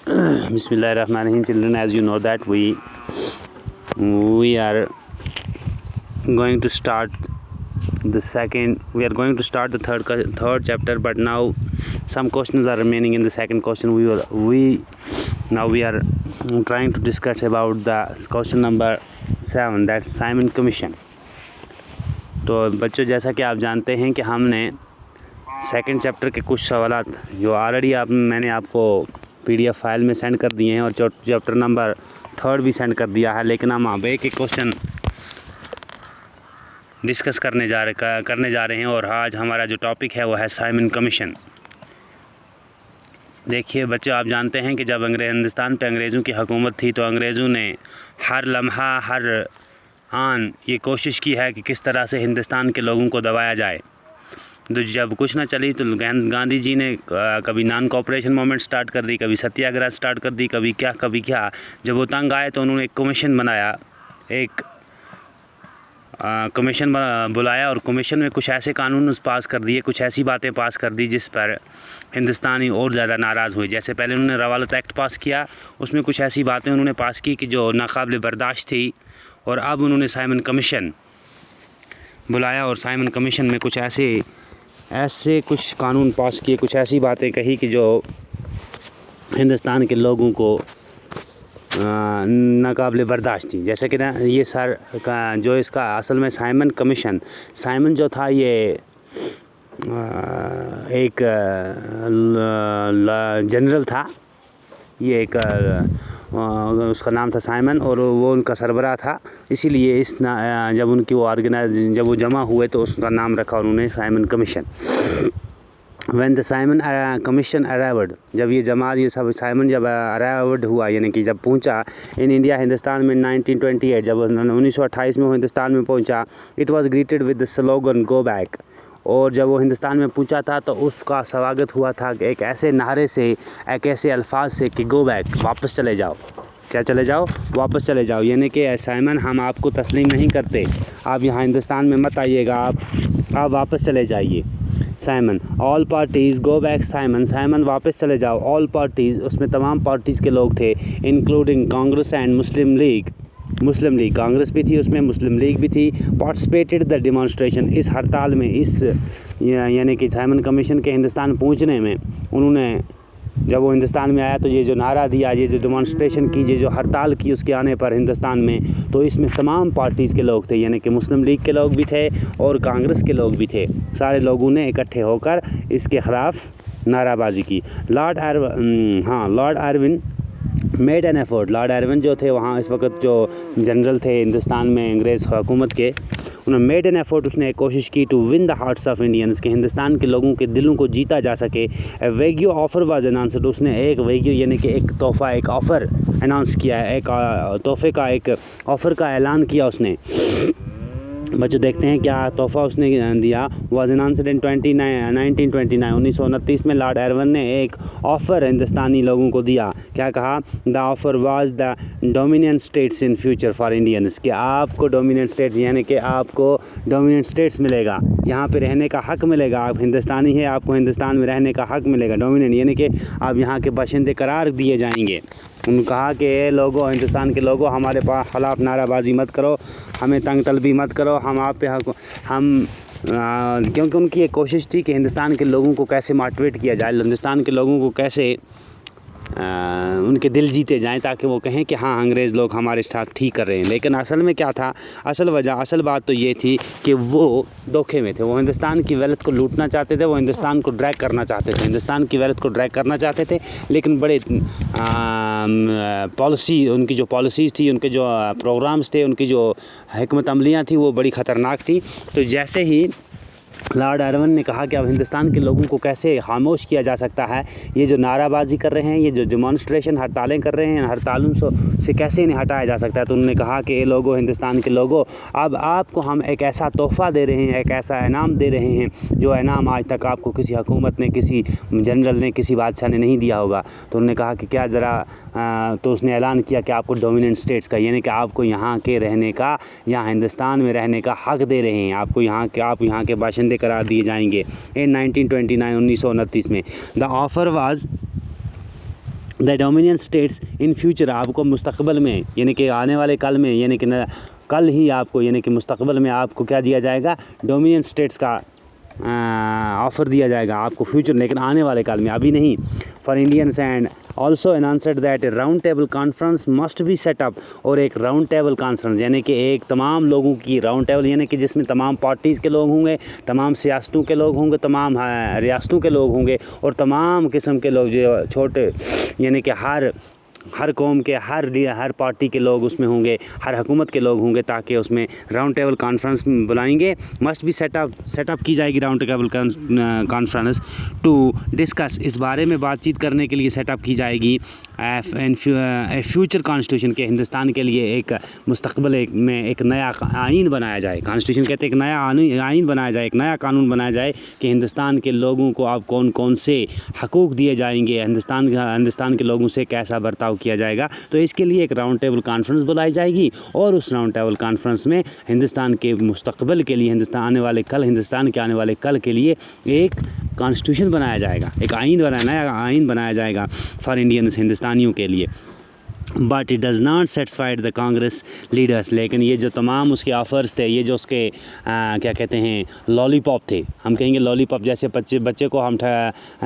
Bismillahirrahmanirrahim. Children, as you know that we are going to start the third chapter, but now some questions are remaining in the second question. We are trying to discuss about the question number 7, that's Simon commission. तो बच्चों, जैसा कि आप जानते हैं कि हमने second chapter के कुछ सवालात जो ऑलरेडी मैंने आपको PDF फाइल में सेंड कर दिए हैं और चैप्टर नंबर 3 भी सेंड कर दिया है, लेकिन हम अब एक क्वेश्चन डिस्कस करने जा रहे हैं. और आज हमारा जो टॉपिक है वो है साइमन कमीशन. देखिए बच्चों, आप जानते हैं कि जब हिंदुस्तान पे अंग्रेज़ों की हुकूमत थी तो अंग्रेज़ों ने हर लम्हा हर आन ये कोशिश की है कि किस तरह से हिंदुस्तान के लोगों को दबाया जाए. तो जब कुछ ना चली तो गांधी जी ने कभी नॉन कोऑपरेशन मूवमेंट स्टार्ट कर दी, कभी सत्याग्रह स्टार्ट कर दी, कभी क्या. जब वो तंग आए तो उन्होंने एक कमीशन बनाया, एक कमीशन बुलाया और कमीशन में कुछ ऐसे कानून पास कर दिए, कुछ ऐसी बातें पास कर दी जिस पर हिंदुस्तानी और ज़्यादा नाराज़ हुए. जैसे पहले उन्होंने रवालत एक्ट पास किया, उसमें कुछ ऐसी बातें उन्होंने पास की कि जो नाकाबिल बर्दाश्त थी. और अब उन्होंने साइमन कमीशन बुलाया और साइमन कमीशन में कुछ ऐसे कुछ कानून पास किए, कुछ ऐसी बातें कही कि जो हिंदुस्तान के लोगों को नाकाबिल बर्दाश्त थी. जैसे कि ना ये सर का जो इसका असल में साइमन कमीशन, साइमन जो था ये एक जनरल था, ये एक उसका नाम था साइमन और वो उनका सरबराह था. इसीलिए जब वो जमा हुए तो उसका नाम रखा उन्होंने Simon commission. When the Simon Commission arrived, जब ये जमात ये सब साइमन जब arrived हुआ यानी कि जब पहुंचा इन इंडिया हिंदुस्तान में 1928, जब 1928 में वो हिंदुस्तान में पहुंचा, it was greeted with the slogan go back. और जब वो हिंदुस्तान में पहुंचा था तो उसका स्वागत हुआ था एक ऐसे नारे से, एक ऐसे अल्फाज से कि गो बैक, वापस चले जाओ. क्या चले जाओ? वापस चले जाओ. यानी कि साइमन हम आपको तस्लीम नहीं करते, आप यहाँ हिंदुस्तान में मत आइएगा, आप वापस चले जाइए. Simon all parties go back. Simon वापस चले जाओ. ऑल पार्टीज़, उसमें तमाम पार्टीज़ के लोग थे, including Congress and Muslim league Congress भी थी, उसमें मुस्लिम लीग भी थी. पार्टिसिपेटेड द डेमोन्स्ट्रेशन, इस हड़ताल में, इस यानी कि साइमन कमीशन के हिंदुस्तान पहुंचने में उन्होंने, जब वो हिंदुस्तान में आया तो ये जो नारा दिया, ये जो डेमोन्स्ट्रेशन की, ये जो हड़ताल की उसके आने पर हिंदुस्तान में, तो इसमें तमाम पार्टीज़ के लोग थे, यानी कि मुस्लिम लीग के लोग भी थे और कांग्रेस के लोग भी थे. सारे लोगों ने इकट्ठे होकर इसके ख़िलाफ़ नाराबाजी की. Lord Irwin made an effort. Lord Irwin जो थे वहाँ इस वक्त जो जनरल थे हिंदुस्तान में अंग्रेज़ हुकूमत के, उन्होंने मेड एन एफर्ट, उसने एक कोशिश की to win the hearts of Indians, के हिंदुस्तान के लोगों के दिलों को जीता जा सके. वेग्यू ऑफ़र वाज अनाउंस्ड, उसने एक वेग्यू यानी कि एक तोहफ़ा, एक ऑफ़र अनाउंस किया है, एक तोहफ़े का, एक ऑफ़र का ऐलान किया उसने. बच्चों देखते हैं क्या तोहफ़ा उसने दिया. वाज अनाउंस्ड इन 1929 में लॉर्ड आर्विन ने एक ऑफ़र हिंदुस्तानी लोगों को दिया. क्या कहा? The offer was the dominant states in future for Indians, कि आपको डोमिनेंट स्टेट्स यानी कि आपको डोमिनेंट स्टेट्स मिलेगा, यहाँ पे रहने का हक़ मिलेगा. आप हिंदुस्तानी है, आपको हिंदुस्तान में रहने का हक़ मिलेगा. डोमिनेंट यानी कि आप यहाँ के बाशिंदे करार दिए जाएंगे. उन्होंने कहा कि लोगों, हिंदुस्तान के लोगों, हमारे ख़िलाफ़ नाराबाजी मत करो, हमें तंग तलबी मत करो, हम आप पे क्योंकि उनकी एक कोशिश थी कि हिंदुस्तान के लोगों को कैसे मोटिवेट किया जाए, हिंदुस्तान के लोगों को कैसे उनके दिल जीते जाएं ताकि वो कहें कि हाँ अंग्रेज़ लोग हमारे साथ ठीक कर रहे हैं. लेकिन असल में क्या था, असल बात तो ये थी कि वो धोखे में थे. वो हिंदुस्तान की वेल्थ को लूटना चाहते थे, वो हिंदुस्तान को ड्रैग करना चाहते थे, हिंदुस्तान की वेल्थ को ड्रैग करना चाहते थे. लेकिन बड़े पॉलिसी, उनकी जो पॉलिसीज़ थी, उनके जो प्रोग्राम्स थे, उनकी जो हिकमत अमलियाँ थी वो बड़ी ख़तरनाक थी. तो जैसे ही लॉर्ड आर्विन ने कहा कि अब हिंदुस्तान के लोगों को कैसे खामोश किया जा सकता है, ये जो नाराबाजी कर रहे हैं, ये जो डेमोन्स्ट्रेशन हड़तालें कर रहे हैं, हड़तालों से कैसे इन्हें हटाया जा सकता है. तो उन्होंने कहा कि ये लोगों, हिंदुस्तान के लोगों, अब आपको हम एक ऐसा तोहफ़ा दे रहे हैं, एक ऐसा इनाम दे रहे हैं जो इनाम आज तक आपको किसी हुकूमत ने, किसी जनरल ने, किसी बादशाह ने नहीं दिया होगा. तो उन्होंने कहा कि क्या ज़रा, तो उसने ऐलान किया कि आपको डोमिनेंट स्टेट्स का, यानी कि आपको यहाँ के रहने का, यहाँ हिंदुस्तान में रहने का हक़ दे रहे हैं, आपको यहाँ के, आप यहाँ के बाशिंदे करार दिए जाएंगे. इन 1929 में the offer was the dominion states in future, आपको मुस्तकबिल में यानी कि आने वाले कल में, यानी कि कल ही आपको यानी कि मुस्तकबिल में आपको क्या दिया जाएगा, डोमिनियन स्टेट्स का ऑफ़र दिया जाएगा आपको फ्यूचर, लेकिन आने वाले काल में, अभी नहीं। For Indians and also announced that round table conference must be set up, और एक राउंड टेबल कॉन्फ्रेंस यानी कि एक तमाम लोगों की राउंड टेबल, यानी कि जिसमें तमाम पार्टीज़ के लोग होंगे, तमाम सियासतों के लोग होंगे, तमाम रियासतों के लोग होंगे, और तमाम किस्म के लोग जो छोटे यानी कि हर कौम के हर पार्टी के लोग उसमें होंगे, हर हुकूमत के लोग होंगे, ताकि उसमें राउंड टेबल कॉन्फ्रेंस बुलाएंगे। मस्ट भी सेटअप की जाएगी round table conference to discuss, इस बारे में बातचीत करने के लिए सेटअप की जाएगी फ्यूचर कॉन्स्टिट्यूशन के, हिंदुस्तान के लिए एक मुस्तकबिल में एक नया आइन बनाया जाए। कॉन्स्टिट्यूशन कहते हैं एक नया आइन बनाया जाए, एक नया कानून बनाया जाए कि हिंदुस्तान के लोगों को अब कौन कौन से हकूक़ दिए जाएंगे, हिंदुस्तान के लोगों से कैसा बर्ताव किया जाएगा। तो इसके लिए एक राउंड टेबल कॉन्फ्रेंस बुलाई जाएगी, और उस राउंड टेबल कॉन्फ्रेंस में हिंदुस्तान के मुस्तकबिल के लिए, हिंदुस्तान के आने वाले कल के लिए एक कॉन्स्टिट्यूशन बनाया जाएगा, एक नया आइन बनाया जाएगा फॉर इंडियंस, हिंदुस्तानियों के लिए। But it does not satisfied the Congress leaders, लेकिन ये जो तमाम उसके ऑफ़र्स थे, ये जो उसके क्या कहते हैं लॉलीपॉप थे, हम कहेंगे लॉलीपॉप, जैसे बच्चे को हम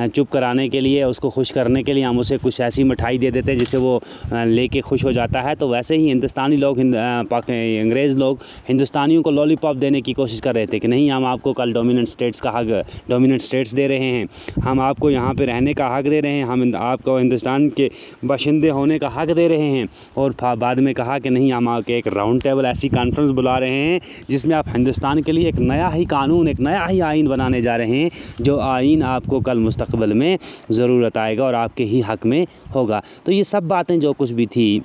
चुप कराने के लिए, उसको खुश करने के लिए हम उसे कुछ ऐसी मिठाई दे देते हैं जिससे वो लेके खुश हो जाता है। तो वैसे ही हिंदुस्तानी लोग अंग्रेज़ लोग हिंदुस्तानियों को लॉलीपॉप देने की कोशिश कर रहे थे कि नहीं, हम आपको कल डोमिनेंट स्टेट्स दे रहे हैं, हम आपको यहाँ पर रहने का हक़ दे रहे हैं, हम आपको हिंदुस्तान के बाशिंदे होने का हक़ दे रहे हैं। और बाद में कहा कि नहीं, हम आके एक राउंड टेबल ऐसी कॉन्फ्रेंस बुला रहे हैं जिसमें आप हिंदुस्तान के लिए एक नया ही कानून, एक नया ही आइन बनाने जा रहे हैं, जो आइन आपको कल मुस्तकबिल में ज़रूरत आएगा और आपके ही हक़ में होगा। तो ये सब बातें जो कुछ भी थी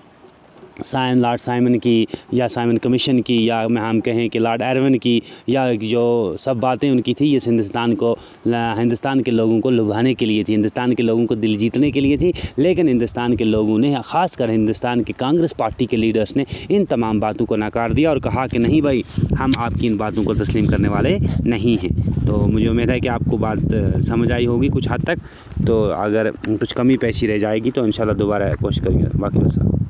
लॉर्ड साइमन की, या साइमन कमीशन की, या हम कहें कि लॉर्ड एरवन की, या जो सब बातें उनकी थी, ये हिंदुस्तान के लोगों को लुभाने के लिए थी, हिंदुस्तान के लोगों को दिल जीतने के लिए थी। लेकिन हिंदुस्तान के लोगों ने, ख़ासकर हिंदुस्तान की कांग्रेस पार्टी के लीडर्स ने इन तमाम बातों को नकार दिया और कहा कि नहीं भाई, हम आपकी इन बातों को तस्लीम करने वाले नहीं हैं। तो मुझे उम्मीद है कि आपको बात समझ आई होगी कुछ हद तक। तो अगर कुछ कमी पेशी रह जाएगी तो इंशाल्लाह दोबारा कोशिश करेंगे। बाकी बस।